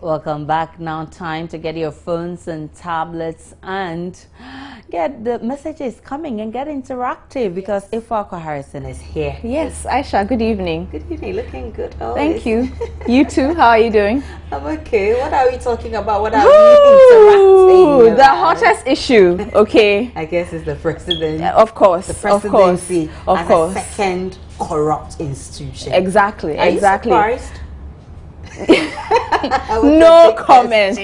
Welcome back. Now time to get your phones and tablets and get the messages coming and get interactive because Ifeakwa Harrison is here. Yes, Aisha, good evening. Good evening, looking good always. Thank you. You too, how are you doing? I'm okay. What are we talking about? What are we interacting the hottest issue, okay. I guess it's the president. Of course, the presidency of course. A second corrupt institution. Exactly, Are exactly. You surprised? No comment.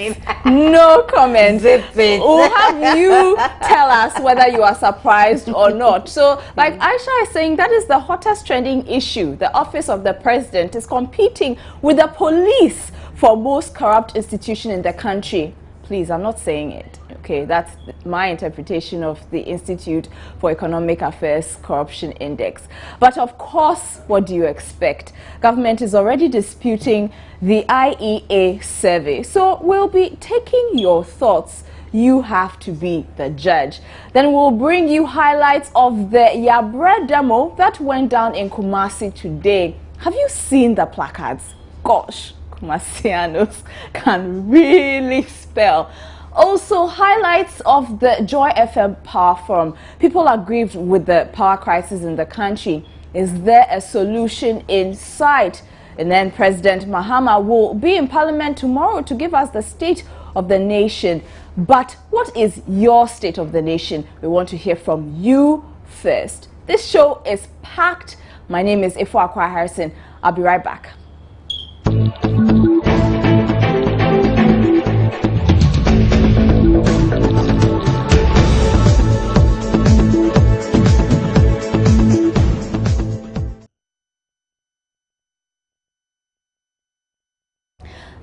No comment. We'll have you tell us whether you are surprised or not. So, like Aisha is saying, that is the hottest trending issue. The office of the president is competing with the police for most corrupt institution in the country. Please, I'm not saying it. Okay, that's my interpretation of the Institute for Economic Affairs Corruption Index. But of course, what do you expect? Government is already disputing the IEA survey. So we'll be taking your thoughts. You have to be the judge. Then we'll bring you highlights of the Yabre demo that went down in Kumasi today. Have you seen the placards? Gosh, Kumasianos can really spell. Also, highlights of the Joy FM Power Forum. People are grieved with the power crisis in the country. Is there a solution in sight? And then President Mahama will be in Parliament tomorrow to give us the state of the nation. But what is your state of the nation? We want to hear from you first. This show is packed. My name is Ifeakwa Harrison. I'll be right back.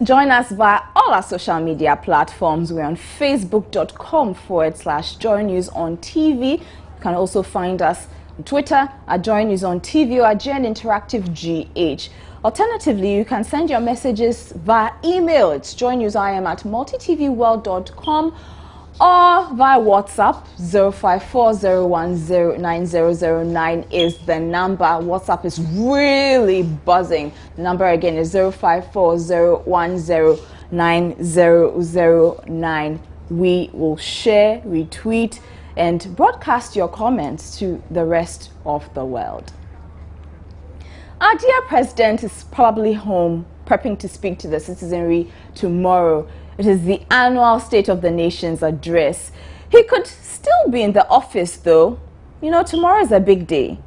Join us via all our social media platforms. We're on facebook.com/Joy News on TV. You can also find us on Twitter at Joy News on TV or at GN Interactive GH. Alternatively, you can send your messages via email. It's joynewsim@multitvworld.com or via WhatsApp. 0540109009 is the number. WhatsApp is really buzzing. The number again is 0540109009. We will share, retweet, and broadcast your comments to the rest of the world. Our dear president is probably home, prepping to speak to the citizenry tomorrow. It is the annual State of the Nation's address. He could still be in the office though. You know, tomorrow is a big day.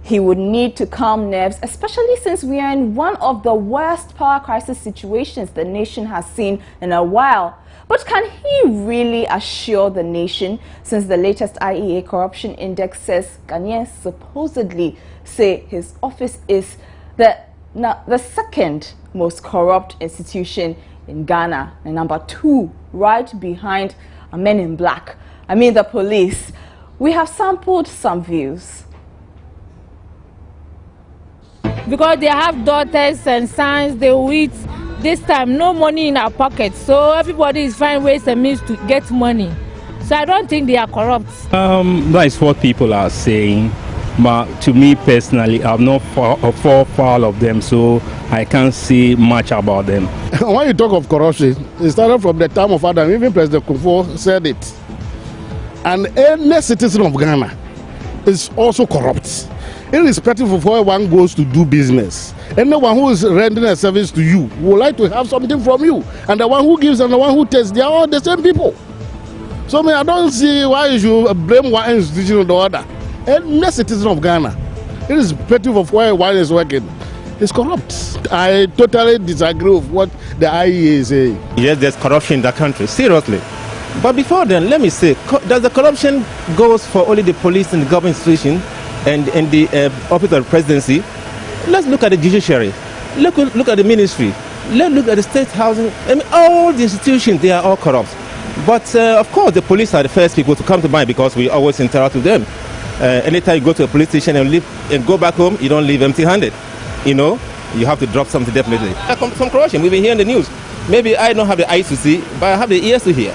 He would need to calm nerves, especially since we are in one of the worst power crisis situations the nation has seen in a while. But can he really assure the nation, since the latest IEA Corruption Index says Ghanaians supposedly say his office is the second most corrupt institution in Ghana, and number 2, right behind Men in Black, I mean the police. We have sampled some views. Because they have daughters and sons, they will eat. This time, no money in our pockets, so everybody is finding ways and means to get money. So I don't think they are corrupt. That is what people are saying. But to me personally, I'm not far of them, so I can't say much about them. When you talk of corruption, it started from the time of Adam. Even President Kufuor said it. And any citizen of Ghana is also corrupt, irrespective of where one goes to do business. Anyone who is rendering a service to you would like to have something from you. And the one who gives and the one who takes, they are all the same people. So I don't see why you should blame one institution or the other. Any citizen of Ghana, irrespective of where one is working, is corrupt. I totally disagree with what the IEA is saying. Yes, there's corruption in the country, seriously. But before then, let me say, does the corruption goes for only the police and the government institution and the office of the presidency? Let's look at the judiciary. Look at the ministry. Let's look at the state housing. I mean, all the institutions, they are all corrupt. But of course, the police are the first people to come to mind because we always interact with them. Anytime you go to a police station and go back home, you don't leave empty-handed. You know, you have to drop something definitely. Some corruption, we've been hearing the news. Maybe I don't have the eyes to see, but I have the ears to hear.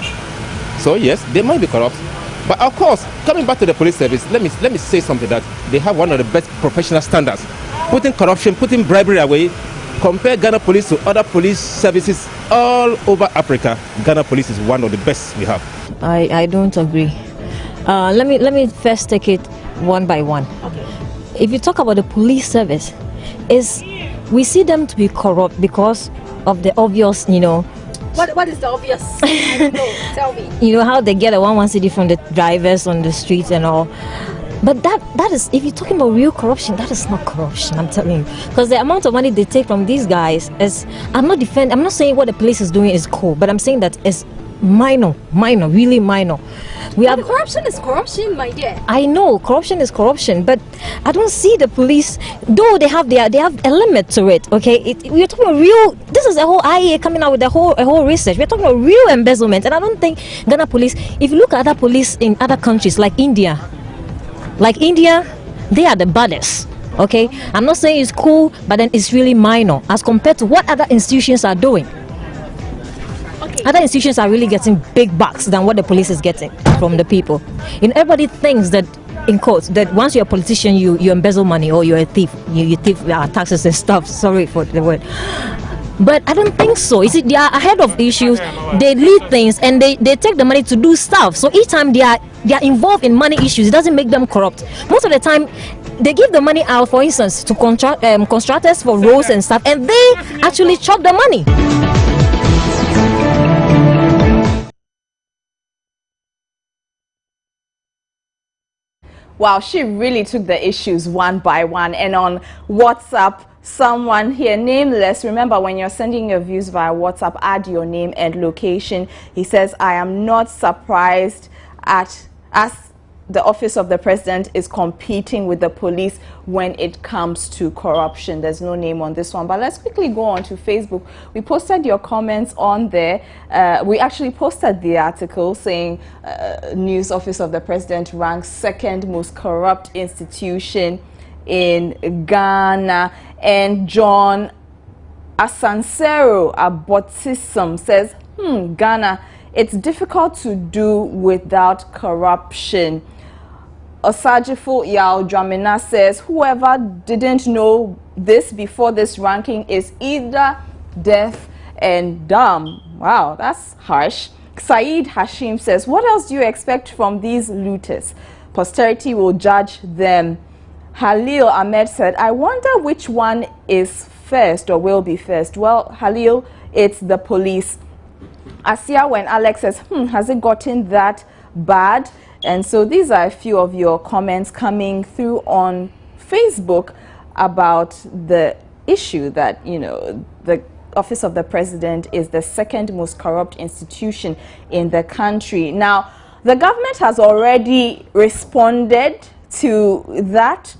So yes, they might be corrupt. But of course, coming back to the police service, let me say something that they have one of the best professional standards. Putting corruption, putting bribery away, compare Ghana police to other police services all over Africa, Ghana police is one of the best we have. I don't agree. Let me first take it one by one. Okay. If you talk about the police service, we see them to be corrupt because of the obvious, What is the obvious? I don't know. Tell me. You know how they get a 1 cedi from the drivers on the streets and all. But that is, if you're talking about real corruption, that is not corruption, I'm telling you. Because the amount of money they take from these guys is, I'm not saying what the police is doing is cool, but I'm saying that it's minor, really minor. Corruption is corruption, my dear. I know corruption is corruption, but I don't see the police, though they have a limit to it. Okay, we're talking about real. This is a whole IEA coming out with a whole research. We're talking about real embezzlement, and I don't think Ghana police. If you look at other police in other countries like India, they are the baddest. Okay, I'm not saying it's cool, but then it's really minor as compared to what other institutions are doing. Okay. Other institutions are really getting big bucks than what the police is getting from the people. Everybody thinks that, in quotes, that once you're a politician, you embezzle money or you're a thief. You thief taxes and stuff. Sorry for the word. But I don't think so. You see, they are ahead of issues. They lead things and they take the money to do stuff. So each time they are involved in money issues, it doesn't make them corrupt. Most of the time, they give the money out, for instance, to contractors for roads and stuff, and they actually chop the money. Wow, she really took the issues one by one. And on WhatsApp, someone here, nameless, remember when you're sending your views via WhatsApp, add your name and location. He says, I am not surprised as the office of the president is competing with the police when it comes to corruption. There's no name on this one, but let's quickly go on to Facebook. We posted your comments on there. We actually posted the article saying news office of the president ranks second most corrupt institution in Ghana. And John Asansero Abotism says, Ghana, it's difficult to do without corruption. Osajifo Yao Dramina says, whoever didn't know this before this ranking is either deaf and dumb. Wow, that's harsh. Saeed Hashim says, what else do you expect from these looters? Posterity will judge them. Halil Ahmed said, I wonder which one is first or will be first. Well, Halil, it's the police. Asia, when Alex says, has it gotten that bad? And so these are a few of your comments coming through on Facebook about the issue that, the office of the president is the second most corrupt institution in the country. Now, the government has already responded to that.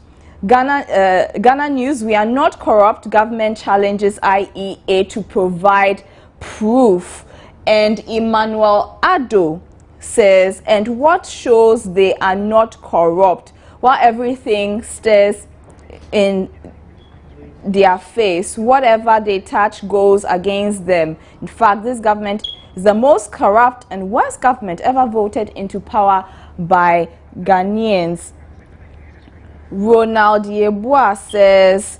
Ghana News, we are not corrupt. Government challenges IEA to provide proof. And Emmanuel Ado says, and what shows they are not corrupt? While everything stares in their face, whatever they touch goes against them. In fact, this government is the most corrupt and worst government ever voted into power by Ghanaians. Ronald Yeboah says,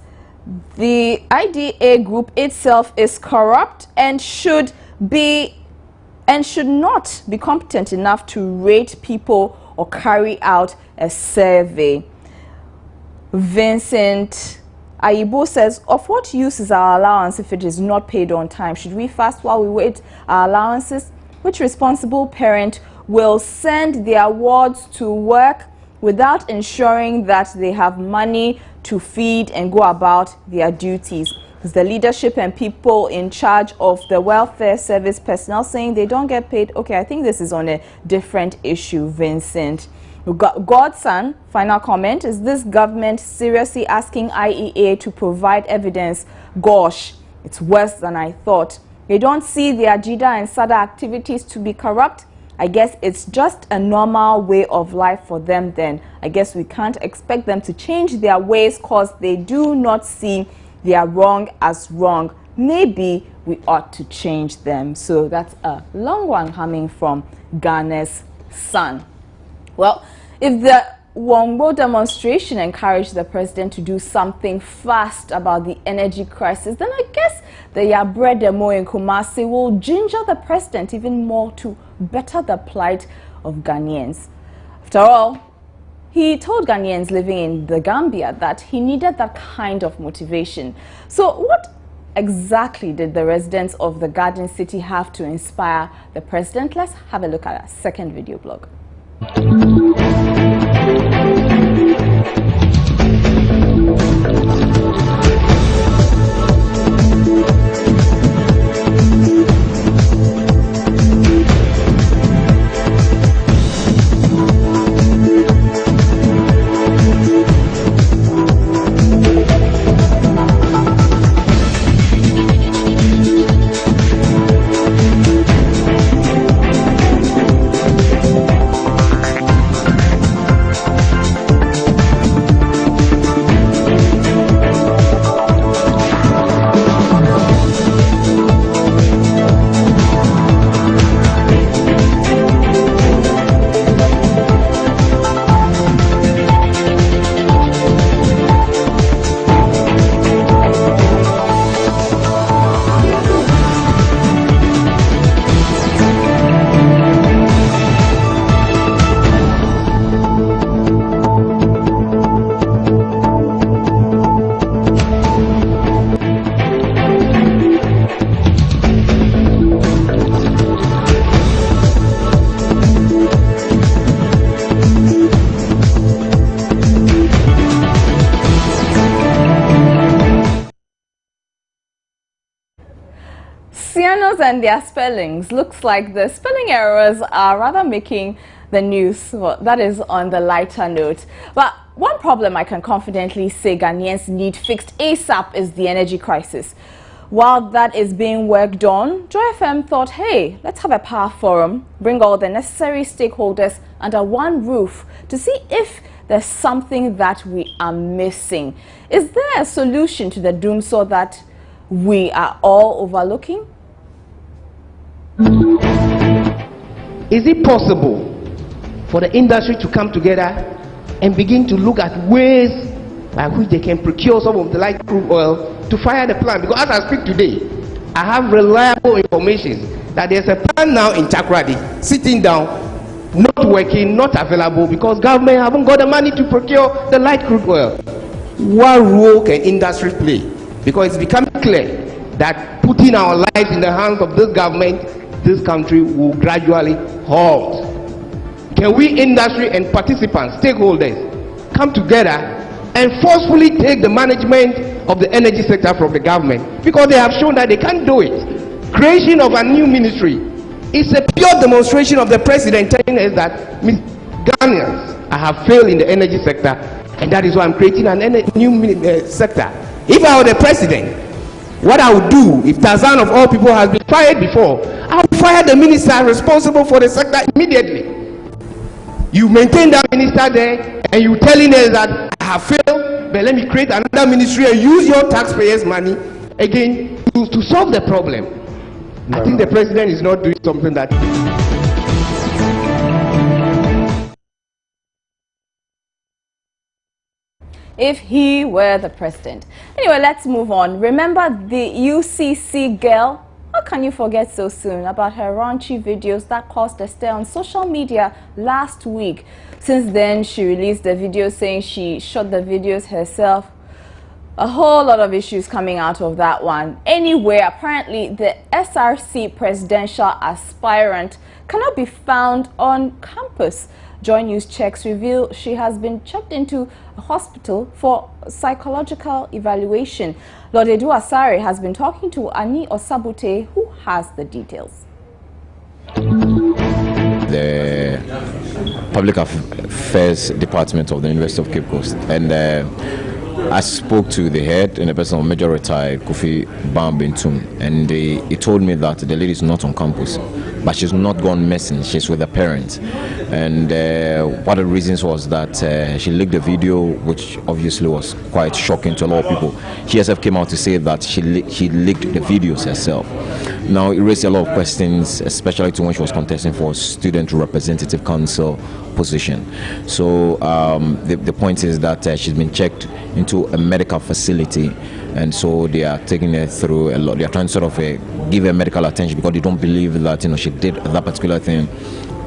the IDA group itself is corrupt and should not be competent enough to rate people or carry out a survey. Vincent Aibo says, of what use is our allowance if it is not paid on time? Should we fast while we wait our allowances? Which responsible parent will send their wards to work without ensuring that they have money to feed and go about their duties? It's the leadership and people in charge of the welfare service personnel saying they don't get paid. Okay, I think this is on a different issue, Vincent. Godson, final comment, is this government seriously asking IEA to provide evidence? Gosh, it's worse than I thought. They don't see their JIDA and SADA activities to be corrupt. I guess it's just a normal way of life for them then. I guess we can't expect them to change their ways because they do not see their wrong as wrong. Maybe we ought to change them. So that's a long one coming from Ghana's Sun. Well, if the Wongbo demonstration encouraged the president to do something fast about the energy crisis, then I guess the Yabre demo in Kumasi will ginger the president even more to better the plight of Ghanaians. After all, he told Ghanaians living in the Gambia that he needed that kind of motivation. So what exactly did the residents of the Garden City have to inspire the president? Let's have a look at our second video blog. And their spellings. Looks like the spelling errors are rather making the news. Well, that is on the lighter note. But one problem I can confidently say Ghanaians need fixed ASAP is the energy crisis. While that is being worked on, Joy FM thought, hey, let's have a power forum, bring all the necessary stakeholders under one roof to see if there's something that we are missing. Is there a solution to the doomsday that we are all overlooking? Is it possible for the industry to come together and begin to look at ways by which they can procure some of the light crude oil to fire the plant? Because as I speak today, I have reliable information that there's a plant now in Chakradi sitting down, not working, not available because government haven't got the money to procure the light crude oil. What role can industry play? Because it's becoming clear that putting our lives in the hands of this government, this country will gradually halt. Can we, industry and participants, stakeholders, come together and forcefully take the management of the energy sector from the government? Because they have shown that they can't do it. Creation of a new ministry is a pure demonstration of the president telling us that Ghanaians have failed in the energy sector, and that is why I'm creating a new sector. If I were the president, what I would do, if Tarzan of all people has been fired before, I would fire the minister responsible for the sector immediately. You maintain that minister there and you telling us that I have failed, but let me create another ministry and use your taxpayers' money again to solve the problem. No. I think the president is not doing something that... If he were the president. Anyway, let's move on. Remember the UCC Girl? How can you forget so soon about her raunchy videos that caused a stir on social media last week? Since then, she released a video saying she shot the videos herself. A whole lot of issues coming out of that one. Anyway, apparently the SRC presidential aspirant cannot be found on campus. Joy News checks reveal she has been checked into a hospital for psychological evaluation. Lord Edu Asare has been talking to Ani Osabute, who has the details. The Public Affairs Department of the University of Cape Coast, and I spoke to the head in the person of Major Retired Kofi Bambintum, and he told me that the lady is not on campus, but she's not gone missing. She's with her parents, and one of the reasons was that she leaked the video, which obviously was quite shocking to a lot of people. She herself came out to say that she leaked the videos herself, Now, it raised a lot of questions, especially to when she was contesting for Student Representative Council position. So the point is that she's been checked into a medical facility, and so they are taking her through a lot. They are trying to sort of give her medical attention because they don't believe that she did that particular thing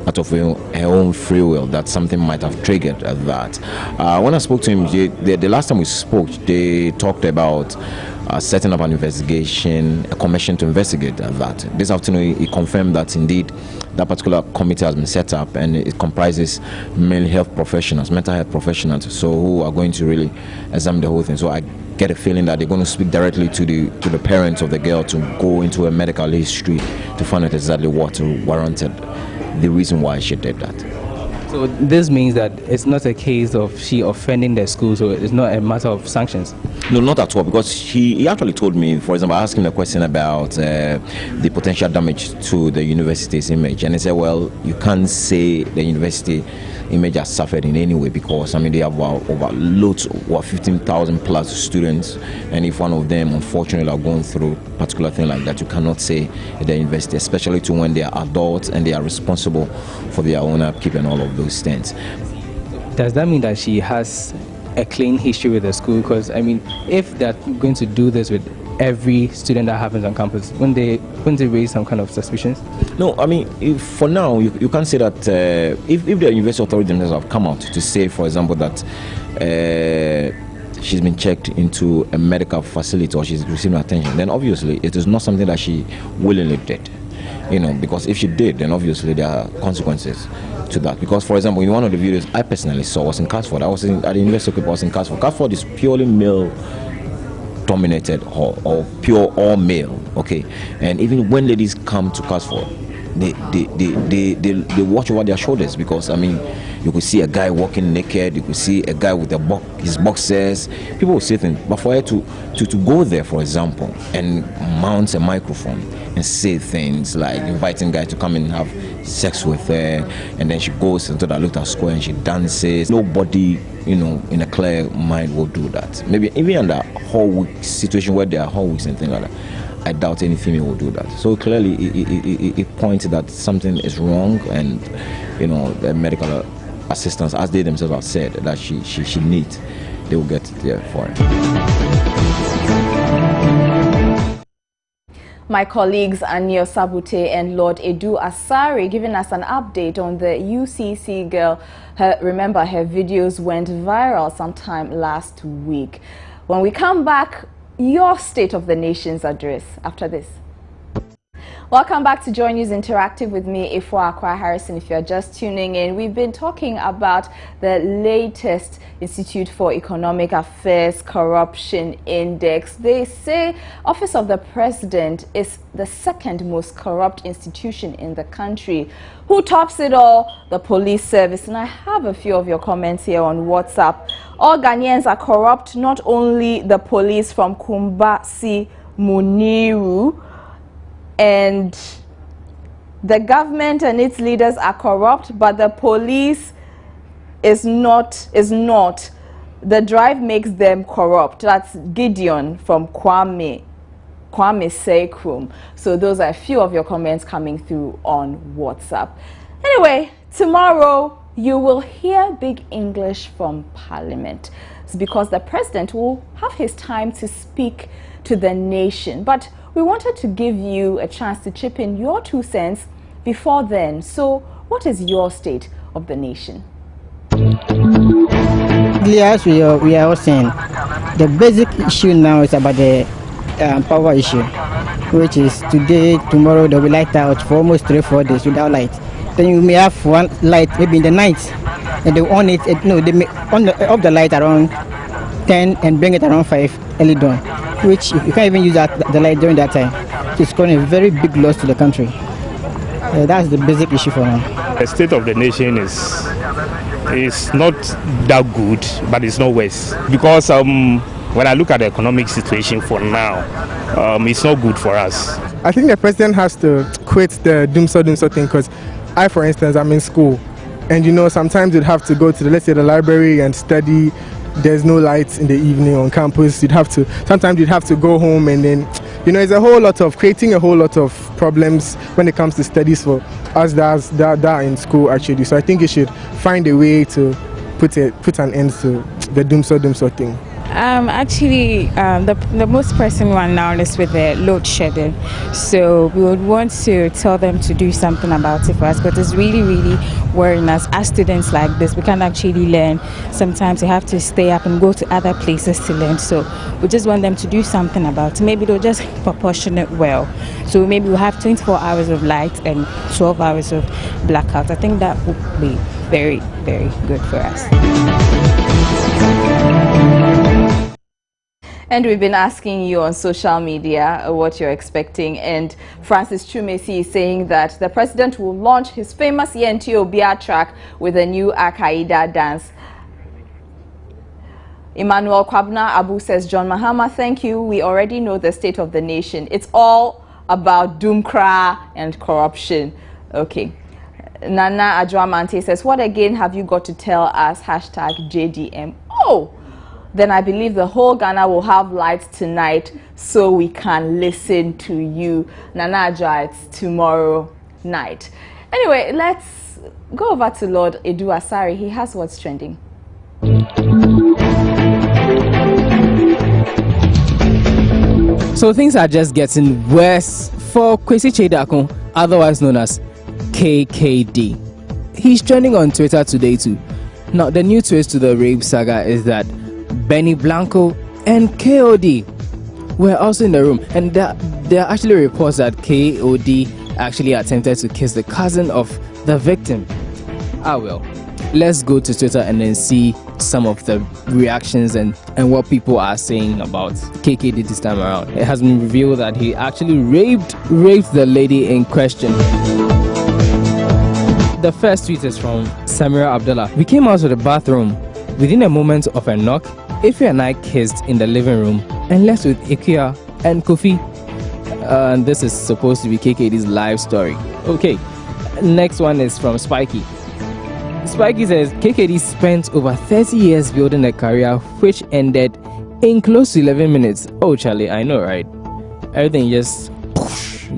out of her own free will, that something might have triggered that. When I spoke to him, the last time we spoke, they talked about setting up an investigation, a commission to investigate that. This afternoon, he confirmed that indeed that particular committee has been set up, and it comprises mental health professionals, so who are going to really examine the whole thing. So I get a feeling that they're going to speak directly to the parents of the girl to go into a medical history to find out exactly what warranted the reason why she did that. So this means that it's not a case of she offending the school, so it's not a matter of sanctions? No, not at all, because he actually told me, for example, I asked him a question about the potential damage to the university's image, and he said, well, you can't say the university image has suffered in any way, because they have over 15,000 plus students, and if one of them unfortunately are going through a particular thing like that, you cannot say the university, especially to when they are adults and they are responsible for their own upkeep and all of those things. Does that mean that she has a clean history with the school? Because if they're going to do this with every student that happens on campus, wouldn't they raise some kind of suspicions? No, if for now you can't say that. If the university authorities themselves have come out to say, for example, that she's been checked into a medical facility or she's receiving attention, then obviously it is not something that she willingly did. Because if she did, then obviously there are consequences to that. Because, for example, in one of the videos I personally saw was in Casford. I was at the University of Cape. I was in Casford. Casford is purely male dominated or pure all male, okay? And even when ladies come to Casford, they watch over their shoulders, because you could see a guy walking naked, you could see a guy with his boxers, people will say things. But for her to go there, for example, and mount a microphone and say things like inviting guys to come and have sex with her, and then she goes into that little square and she dances, nobody in a clear mind will do that. Maybe even under a whole week situation where there are whole weeks and things like that, I doubt any female will do that. So clearly it points that something is wrong, and the medical assistance, as they themselves have said, that she needs, they will get there for her. My colleagues Anil Sabute and Lord Edu Asari giving us an update on the UCC Girl. Remember, her videos went viral sometime last week. When we come back, your State of the Nation's address after this. Welcome back to Joy News Interactive with me, Ifwa Akwa Harrison. If you're just tuning in, we've been talking about the latest Institute for Economic Affairs Corruption Index. They say Office of the President is the second most corrupt institution in the country. Who tops it all? The police service. And I have a few of your comments here on WhatsApp. All Ghanaians are corrupt, not only the police from Kumbasi Muniru, and the government and its leaders are corrupt, but the police is not. The drive makes them corrupt. That's Gideon from Kwame Sekrum. So those are a few of your comments coming through on WhatsApp. Anyway, tomorrow you will hear big English from Parliament. It's because the president will have his time to speak to the nation. But we wanted to give you a chance to chip in your 2 cents before then. So what is your state of the nation? As we are all saying, the basic issue now is about the power issue, which is today, tomorrow there will be light out for almost 3-4 days without light. Then you may have one light maybe in the night, and they on it. They may off the light around 10 and bring it around 5 early dawn, which you can't even use the light during that time. So it's causing a very big loss to the country. That's the basic issue for now. The state of the nation is not that good, but it's not worse, because when I look at the economic situation for now, it's not good for us. I think the president has to quit the doomsday thing, because for instance, I'm in school, and sometimes you'd have to go to let's say the library and study. There's no lights in the evening on campus. Sometimes you'd have to go home, and then you know, it's a whole lot of creating a whole lot of problems when it comes to studies for us that are in school actually. So I think you should find a way to put an end to the doomsday thing. Actually, the most pressing one now is with the load shedding. So we would want to tell them to do something about it for us, but it's really, really worrying us as students like this. We can't actually learn. Sometimes you have to stay up and go to other places to learn. So we just want them to do something about it. Maybe they'll just proportion it well. So maybe we'll have 24 hours of light and 12 hours of blackout. I think that would be very, very good for us. And we've been asking you on social media what you're expecting, and Francis Chumesi is saying that the president will launch his famous Yenti Obia track with a new Al-Qaeda dance. Emmanuel Kwabna Abu says, John Mahama, thank you. We already know the state of the nation. It's all about doomkra and corruption. Okay. Nana Adramante says, what again have you got to tell us? Hashtag JDM. Oh! Then I believe the whole Ghana will have lights tonight so we can listen to you. Nana Adra, it's tomorrow night. Anyway, let's go over to Lord Edu Asari. He has what's trending. So things are just getting worse for Kwesi Chedakun, otherwise known as KKD. He's trending on Twitter today too. Now, the new twist to the rape saga is that Benny Blanco and KOD were also in the room, and there are actually reports that KOD actually attempted to kiss the cousin of the victim. Well, let's go to Twitter and then see some of the reactions and what people are saying about KKD this time around. It has been revealed that he actually raped the lady in question. The first tweet is from Samira Abdullah. We came out of the bathroom. Within a moment of a knock, Ife and I kissed in the living room and left with Ikea and Kofi. And this is supposed to be KKD's live story. Okay, next one is from Spiky. Spiky says, KKD spent over 30 years building a career which ended in close to 11 minutes. Oh, Charlie, I know, right? Everything just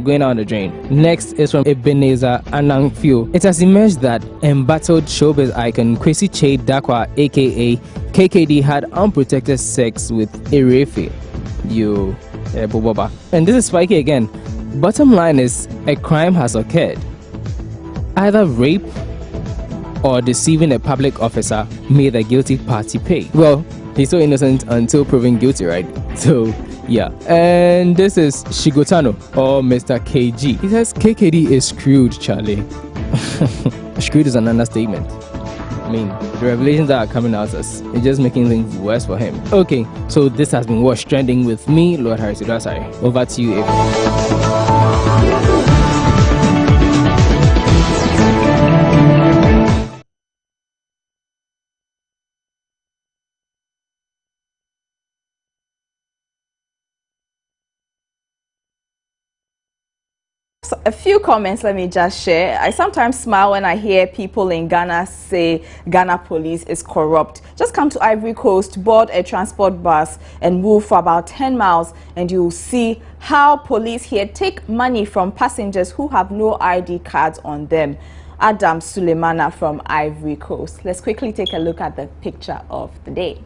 going down the drain. Next is from Ebenezer Anangfio. It has emerged that embattled showbiz icon Kwesi Chedakwa, aka KKD, had unprotected sex with Erefe. Boboba. And this is Spiky again. Bottom line is, a crime has occurred. Either rape or deceiving a public officer made the guilty party pay. Well, he's so innocent until proven guilty, right? So yeah. And this is Shigotano, or Mr. KG. He says KKD is screwed, Charlie. Screwed is an understatement. I mean, the revelations that are coming out it's just making things worse for him. Okay, so this has been What's Trending with me, Lord Harris Idwasari. Over to you, Ava. A few comments let me just share. I sometimes smile when I hear people in Ghana say Ghana police is corrupt. Just come to Ivory Coast, board a transport bus and move for about 10 miles and you will see how police here take money from passengers who have no ID cards on them. Adam Sulemana from Ivory Coast. Let's quickly take a look at the picture of the day.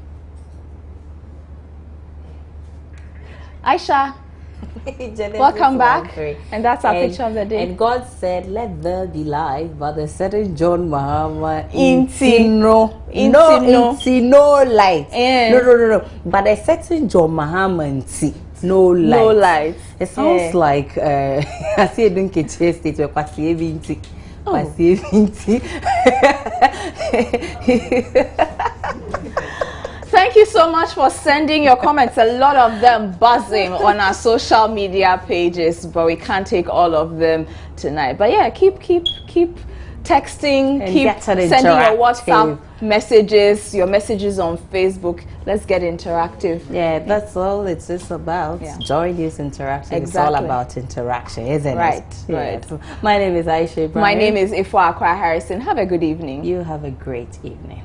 Aisha, welcome back. And that's our picture of the day. And God said, let there be light, but a certain John Mahama no light. No. But a certain John Mahama no light. No light. It sounds like I see a donkey chase state where Kwasi Thank you so much for sending your comments. A lot of them buzzing on our social media pages, but we can't take all of them tonight. But yeah, keep texting, and keep sending your WhatsApp messages, your messages on Facebook. Let's get interactive. Yeah, that's all it's about. Yeah. Join this interaction. Exactly. It's all about interaction, isn't it? Right. Yeah. My name is Aisha Ibrahim. My name is Ifwa Akwa Harrison. Have a good evening. You have a great evening.